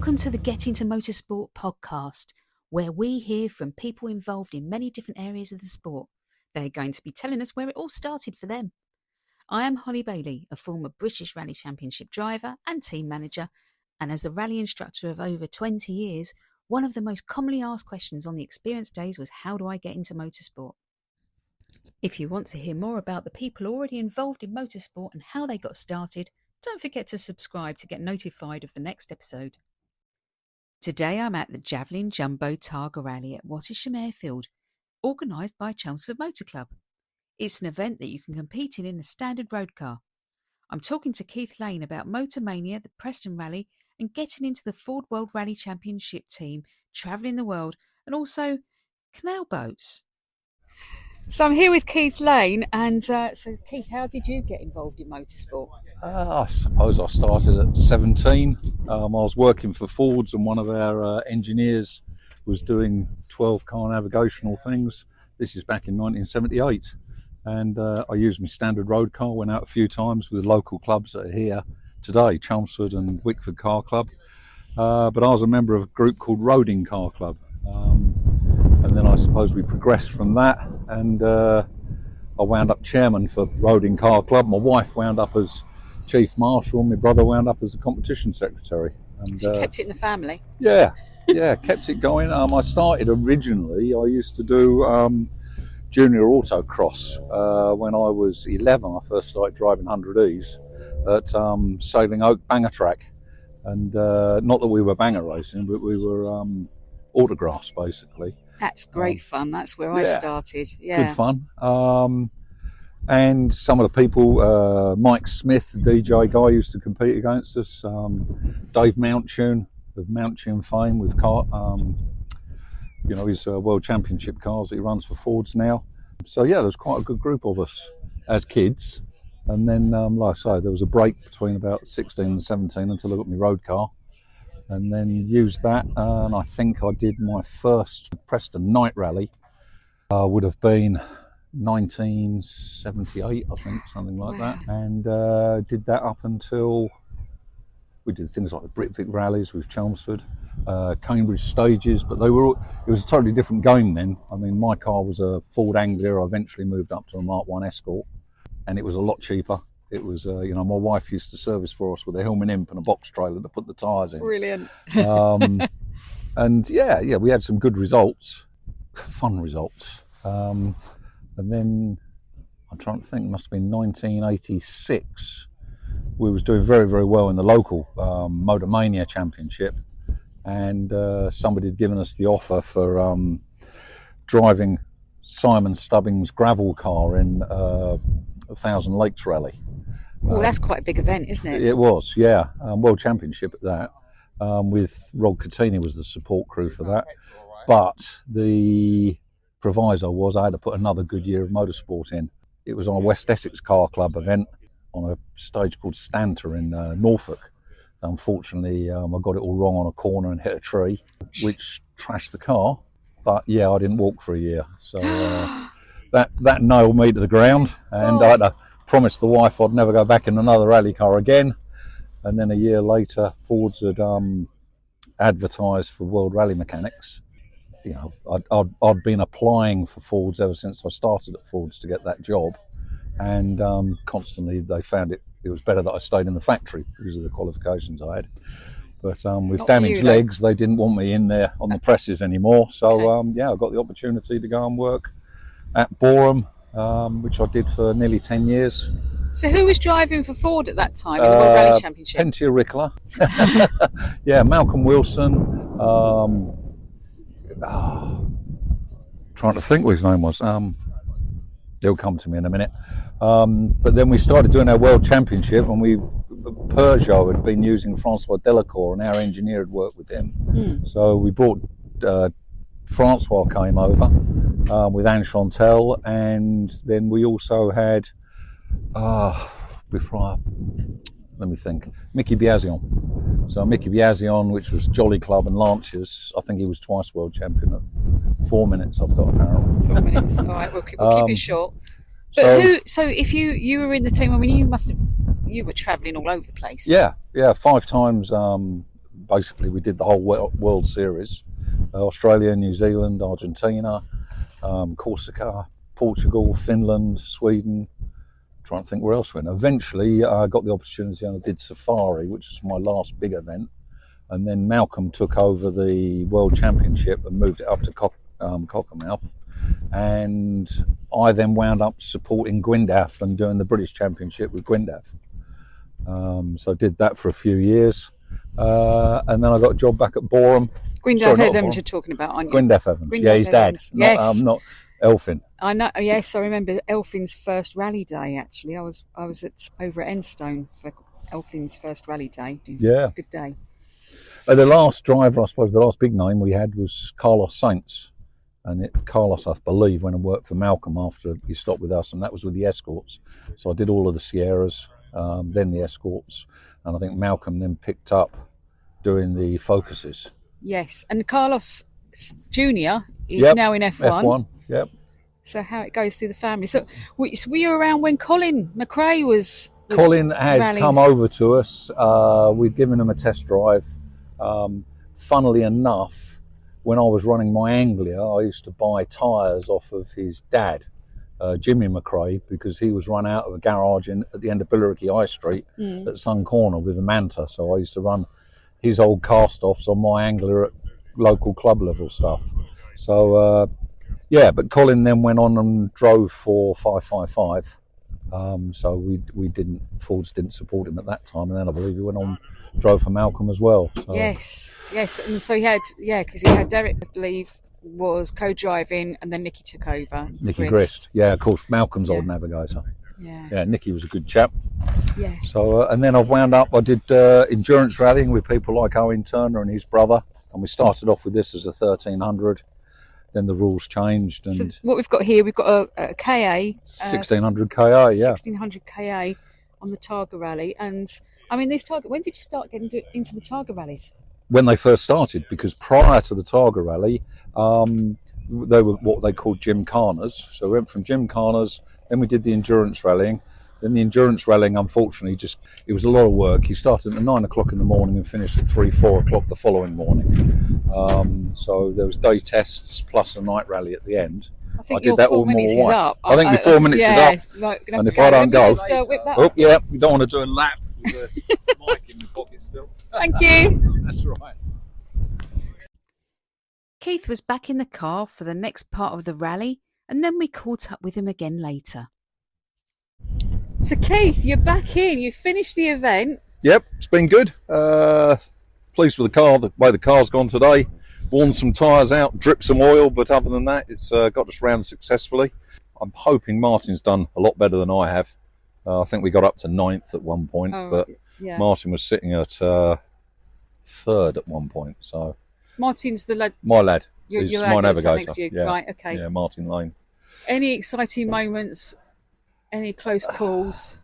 Welcome to the Get Into Motorsport podcast, where we hear from people involved in many different areas of the sport. They're going to be telling us where it all started for them. I am Holly Bailey, a former British Rally Championship driver and team manager, and as a rally instructor of over 20 years, one of the most commonly asked questions on the experience days was, how do I get into motorsport? If you want to hear more about the people already involved in motorsport and how they got started, don't forget to subscribe to get notified of the next episode. Today I'm at the Javelin Jumbo Targa Rally at Wattisham Airfield, organised by Chelmsford Motor Club. It's an event that you can compete in a standard road car. I'm talking to Keith Lane about Motormania, the Preston Rally, and getting into the Ford World Rally Championship team, travelling the world, and also canal boats. So I'm here with Keith Lane, and so Keith, how did you get involved in motorsport? I suppose I started at 17. I was working for Ford's, and one of our engineers was doing 12-car navigational things. This is back in 1978, and I used my standard road car, went out a few times with local clubs that are here today, Chelmsford and Wickford Car Club, but I was a member of a group called Roading Car Club. And then I suppose we progressed from that, and I wound up chairman for Roading Car Club. My wife wound up as chief marshal, and my brother wound up as a competition secretary. And, so you kept it in the family? Yeah, kept it going. I started originally, I used to do junior autocross. When I was 11, I first started driving 100Es at Sailing Oak Banger Track. And not that we were banger racing, but we were autographs, basically. That's great fun. That's where I started. Yeah, good fun. And some of the people, Mike Smith, the DJ guy, used to compete against us. Dave Mountune of Mountune fame with car, his World Championship cars that he runs for Ford's now. So yeah, there's quite a good group of us as kids. And then, like I say, there was a break between about 16 and 17 until I got my road car. And then used that, and I think I did my first Preston night rally, would have been 1978, I think, something like that, and did that up until we did things like the Britvic rallies with Chelmsford, Cambridge stages, but it was a totally different game then. I mean, my car was a Ford Anglia. I eventually moved up to a Mark 1 Escort, and it was a lot cheaper. It was, my wife used to service for us with a Hillman Imp and a box trailer to put the tyres in. Brilliant. And yeah, we had some good results, fun results. And then I'm trying to think, it must have been 1986. We was doing very, very well in the local Motormania Championship, and somebody had given us the offer for driving Simon Stubbing's gravel car in a Thousand Lakes Rally. Well, that's quite a big event, isn't it? It was, yeah. World Championship at that. With Rod Catini was the support crew for that. But the proviso was I had to put another good year of motorsport in. It was on a West Essex Car Club event on a stage called Stanter in Norfolk. Unfortunately, I got it all wrong on a corner and hit a tree, which trashed the car. But yeah, I didn't walk for a year. So that nailed me to the ground, and I had to promised the wife I'd never go back in another rally car again. And then a year later, Ford's had advertised for World Rally Mechanics. I'd been applying for Ford's ever since I started at Ford's to get that job, and constantly they found it was better that I stayed in the factory because of the qualifications I had. But with Not damaged legs, they didn't want me in there on the presses anymore. So I got the opportunity to go and work at Boreham, which I did for nearly 10 years. So who was driving for Ford at that time in the World Rally Championship? Pentia Rickler. Yeah, Malcolm Wilson. Trying to think what his name was. He'll come to me in a minute. But then we started doing our World Championship, and Peugeot had been using Francois Delacour, and our engineer had worked with him. So we brought Francois came over with Anne Chantel, and then we also had Mickey Biazion. So Mickey Biazion, which was Jolly Club and Lanciers, I think he was twice world champion at 4 minutes, I've got apparently. 4 minutes, all right, we'll keep it short. But so if you were in the team, I mean, you were travelling all over the place. Yeah, 5 times basically we did the whole World Series, Australia, New Zealand, Argentina, Corsica, Portugal, Finland, Sweden. Trying to think where else we went. Eventually I got the opportunity and I did Safari, which was my last big event, and then Malcolm took over the World Championship and moved it up to Cockermouth, and I then wound up supporting Gwyndaf and doing the British Championship with Gwyndaf. So I did that for a few years, and then I got a job back at Boreham. Gwyndaf Evans you're talking about, aren't you? Gwyndaf Evans, Gwyndaf his Evans. dad, Yes. not Elfin. I know. Yes, I remember Elfin's first rally day. Actually, I was over at Enstone for Elfin's first rally day. Yeah, good day. The last driver, I suppose, the last big name we had was Carlos Sainz, and Carlos, I believe, went and worked for Malcolm after he stopped with us, and that was with the Escorts. So I did all of the Sierras, then the Escorts, and I think Malcolm then picked up doing the Focuses. Yes, and Carlos Jr. is now in F1. F1, yep. So how it goes through the family. So were you around when Colin McRae was Colin had rallying? Come over to us. We'd given him a test drive. Funnily enough, when I was running my Anglia, I used to buy tyres off of his dad, Jimmy McRae, because he was run out of a garage at the end of Billericay High Street at Sun Corner with a Manta. So I used to run his old cast-offs on my Anglia at local club level stuff. So but Colin then went on and drove for 555. So Fords didn't support him at that time, and then I believe he went on, drove for Malcolm as well. So. Yes, and so he had Derek, I believe, was co-driving, and then Nicky took over. Nicky Grist, of course, Malcolm's old navigator. Yeah, Nicky was a good chap. Yeah. So and then I've wound up. I did endurance rallying with people like Owen Turner and his brother, and we started off with this as a 1300. Then the rules changed, and so what we've got here, we've got a KA, 1600 KA, 1600 KA on the Targa rally. And I mean, these Targa. When did you start getting into the Targa rallies? When they first started, because prior to the Targa rally, they were what they called gymkhanas. So we went from gymkhanas, then we did the endurance rallying. Then the endurance rallying, unfortunately, it was a lot of work. He started at 9 o'clock in the morning and finished at 4 o'clock the following morning. So there was day tests plus a night rally at the end. I did that all more wife. Up. I think the 4 minutes is up. And if I don't go, you don't want to do a lap with the mic in the pocket still. Thank you. That's right. Keith was back in the car for the next part of the rally, and then we caught up with him again later. So Keith, you're back in. You finished the event. Yep, it's been good. Pleased with the car, the way the car's gone today. Worn some tyres out, dripped some oil, but other than that, it's got us round successfully. I'm hoping Martin's done a lot better than I have. I think we got up to 9th at one point, but Martin was sitting at 3rd at one point. So Martin's the lad. My lad. Your my navigator. Next to you. Yeah. Right, okay. Yeah, Martin Lane. Any exciting moments? Any close calls?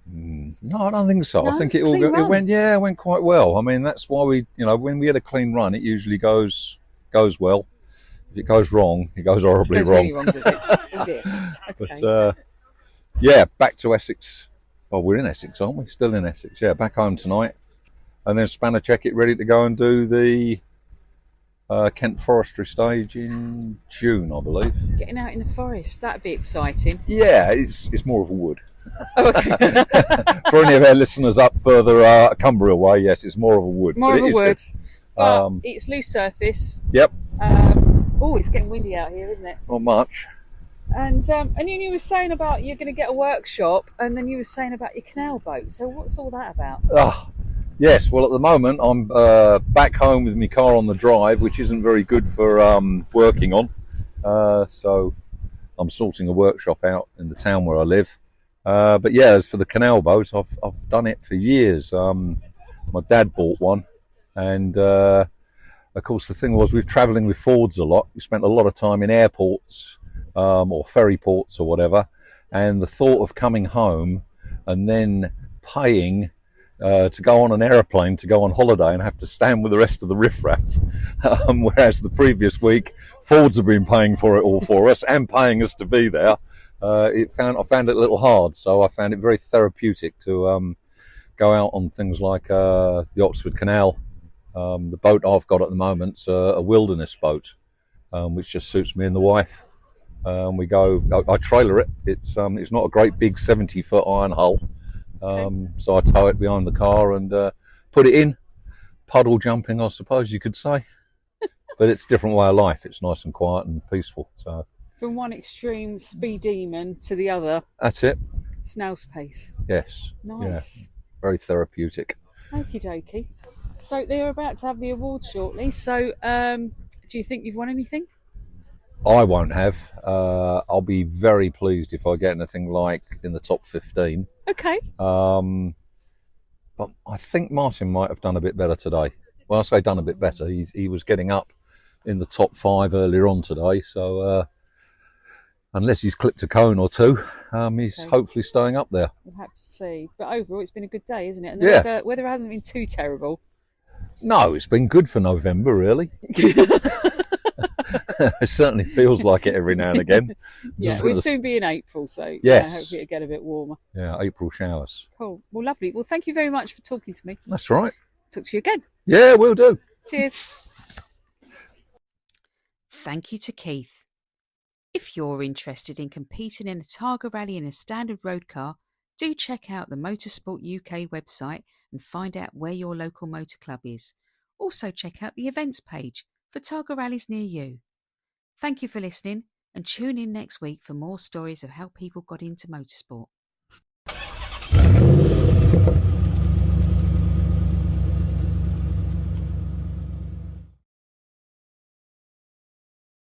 No, I don't think so. No, I think it went quite well. I mean, that's why when we had a clean run, it usually goes well. If it goes wrong, it goes horribly wrong. Really wrong, does it? Does it? Okay. But back to Essex. Well, we're in Essex, aren't we? Still in Essex. Yeah, back home tonight, and then spanner check it, ready to go and do the Kent Forestry stage in June, I believe. Getting out in the forest, that'd be exciting. Yeah, it's more of a wood. Oh, okay. For any of our listeners up further Cumbria way, yes, it's more of a wood. More of a wood. But it's loose surface. Yep. It's getting windy out here, isn't it? Not much. And you were saying about you're going to get a workshop, and then you were saying about your canal boat. So what's all that about? Yes, well, at the moment I'm back home with my car on the drive, which isn't very good for working on. So I'm sorting a workshop out in the town where I live. But yeah, as for the canal boat, I've done it for years. My dad bought one, and of course the thing was, we're travelling with Fords a lot. We spent a lot of time in airports or ferry ports or whatever, and the thought of coming home and then paying to go on an aeroplane to go on holiday and have to stand with the rest of the riffraff, whereas the previous week Fords have been paying for it all for us and paying us to be there. I found it a little hard, so I found it very therapeutic to go out on things like the Oxford Canal The boat I've got at the moment's a wilderness boat, which just suits me and the wife. We go. I trailer it. It's not a great big 70-foot iron hull, so I tow it behind the car and put it in. Puddle jumping, I suppose you could say, but it's a different way of life. It's nice and quiet and peaceful. So from one extreme speed demon to the other. That's it. Snail's pace. Yes. Nice. Yeah. Very therapeutic. Okie dokie. So they're about to have the award shortly. So do you think you've won anything? I won't have. I'll be very pleased if I get anything like in the top 15. Okay. But I think Martin might have done a bit better today. Well, I say done a bit better. He was getting up in the top 5 earlier on today. So unless he's clipped a cone or two, he's hopefully staying up there. We'll have to see. But overall, it's been a good day, isn't it? And the weather hasn't been too terrible. No, it's been good for November, really. It certainly feels like it every now and again. Yeah, we'll soon be in April, so yes. Hopefully it'll get a bit warmer. Yeah, April showers. Cool. Well, lovely. Well, thank you very much for talking to me. That's right. Talk to you again. Yeah, will do. Cheers. Thank you to Keith. If you're interested in competing in a Targa rally in a standard road car, do check out the Motorsport UK website and find out where your local motor club is. Also check out the events page for Targa rallies near you. Thank you for listening and tune in next week for more stories of how people got into motorsport.